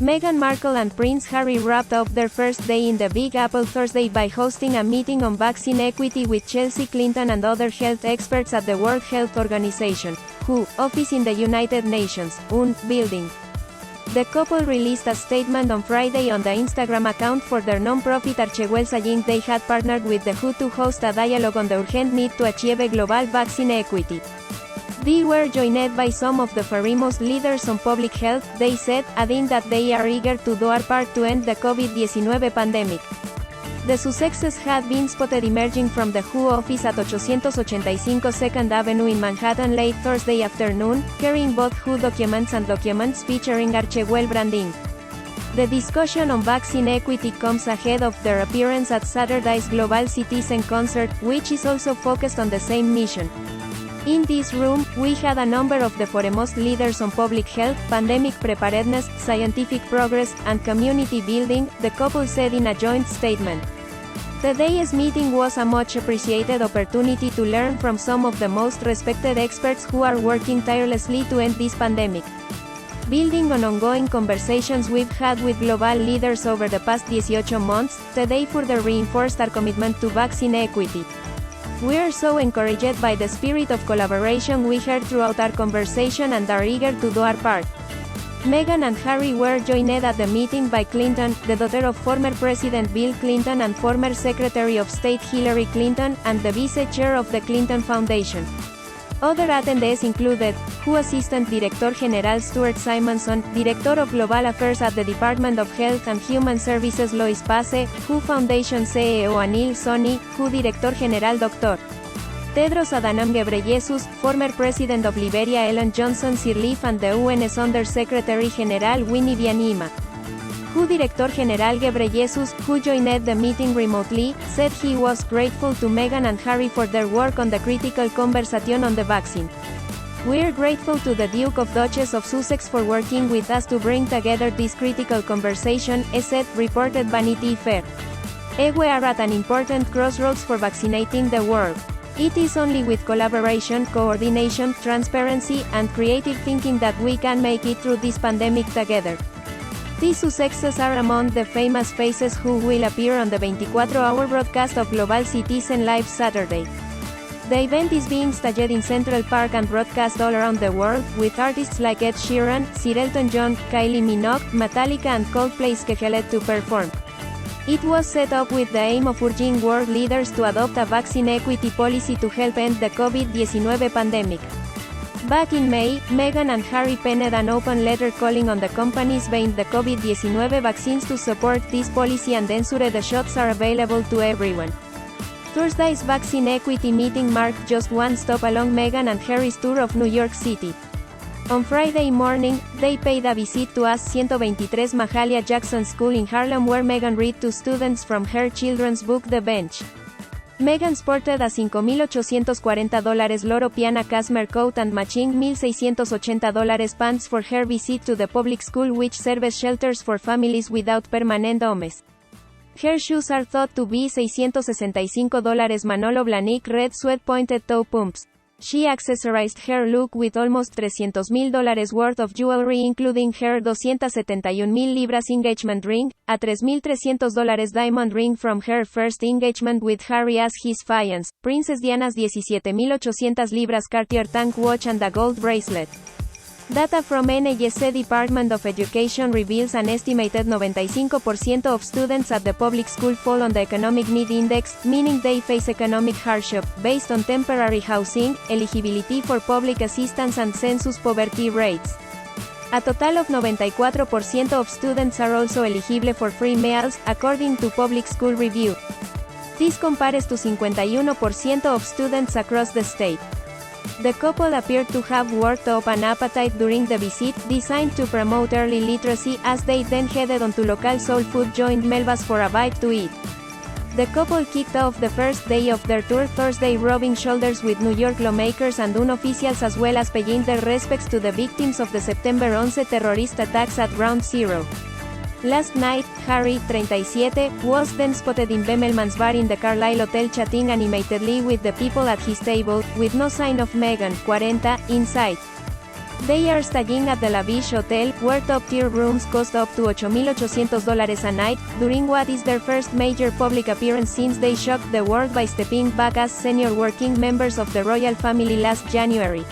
Meghan Markle and Prince Harry wrapped up their first day in the Big Apple Thursday by hosting a meeting on vaccine equity with Chelsea Clinton and other health experts at the World Health Organization, WHO, office in the United Nations, UN, building. The couple released a statement on Friday on the Instagram account for their non-profit Archewell saying they had partnered with the WHO to host a dialogue on the urgent need to achieve global vaccine equity. They were joined by some of the foremost leaders on public health, they said, adding that they are eager to do our part to end the COVID-19 pandemic. The Sussexes had been spotted emerging from the WHO office at 885 2nd Avenue in Manhattan late Thursday afternoon, carrying both WHO documents and documents featuring Archewell branding. The discussion on vaccine equity comes ahead of their appearance at Saturday's Global Citizen Concert, which is also focused on the same mission. In this room, we had a number of the foremost leaders on public health, pandemic preparedness, scientific progress, and community building, the couple said in a joint statement. Today's meeting was a much appreciated opportunity to learn from some of the most respected experts who are working tirelessly to end this pandemic. Building on ongoing conversations we've had with global leaders over the past 18 months, today further reinforced our commitment to vaccine equity. We're so encouraged by the spirit of collaboration we heard throughout our conversation and are eager to do our part. Meghan and Harry were joined at the meeting by Clinton, the daughter of former President Bill Clinton and former Secretary of State Hillary Clinton, and the vice-chair of the Clinton Foundation. Other attendees included, WHO Assistant Director General Stuart Simonson, Director of Global Affairs at the Department of Health and Human Services Lois Pace, WHO Foundation CEO Anil Soni, WHO Director General Dr. Tedros Adhanom Ghebreyesus, former President of Liberia Ellen Johnson Sirleaf and the UN's Under Secretary General Winnie Byanyima. WHO Director General Ghebreyesus, who joined the meeting remotely, said he was grateful to Meghan and Harry for their work on the critical conversation on the vaccine. We're grateful to the Duke of Duchess of Sussex for working with us to bring together this critical conversation, said, reported Vanity Fair. We are at an important crossroads for vaccinating the world. It is only with collaboration, coordination, transparency, and creative thinking that we can make it through this pandemic together. These Sussexes are among the famous faces who will appear on the 24-hour broadcast of Global Citizen Live Saturday. The event is being staged in Central Park and broadcast all around the world, with artists like Ed Sheeran, Sir Elton John, Kylie Minogue, Metallica and Coldplay scheduled to perform. It was set up with the aim of urging world leaders to adopt a vaccine equity policy to help end the COVID-19 pandemic. Back in May, Meghan and Harry penned an open letter calling on the companies buying the COVID-19 vaccines to support this policy and ensure the shots are available to everyone. Thursday's vaccine equity meeting marked just one stop along Meghan and Harry's tour of New York City. On Friday morning, they paid a visit to AS 123 Mahalia Jackson School in Harlem where Meghan read to students from her children's book The Bench. Meghan sported a $5,840 Loro Piana cashmere coat and matching $1,680 pants for her visit to the public school which serves shelters for families without permanent homes. Her shoes are thought to be $665 Manolo Blahnik red suede pointed toe pumps. She accessorized her look with almost $300,000 worth of jewelry including her 271,000 libras engagement ring, a $3,300 diamond ring from her first engagement with Harry as his fiancé, Princess Diana's 17,800 libras Cartier tank watch and a gold bracelet. Data from NYC Department of Education reveals an estimated 95% of students at the public school fall on the Economic Need Index, meaning they face economic hardship, based on temporary housing, eligibility for public assistance and census poverty rates. A total of 94% of students are also eligible for free meals, according to Public School Review. This compares to 51% of students across the state. The couple appeared to have worked up an appetite during the visit, designed to promote early literacy, as they then headed on to local soul food joint Melba's for a bite to eat. The couple kicked off the first day of their tour Thursday rubbing shoulders with New York lawmakers and UN officials as well as paying their respects to the victims of the September 11 terrorist attacks at Ground Zero. Last night, Harry, 37, was then spotted in Bemelman's bar in the Carlisle Hotel chatting animatedly with the people at his table, with no sign of Meghan, 40, in sight. They are staying at the La Beach Hotel, where top-tier rooms cost up to $8,800 a night, during what is their first major public appearance since they shocked the world by stepping back as senior working members of the royal family last January.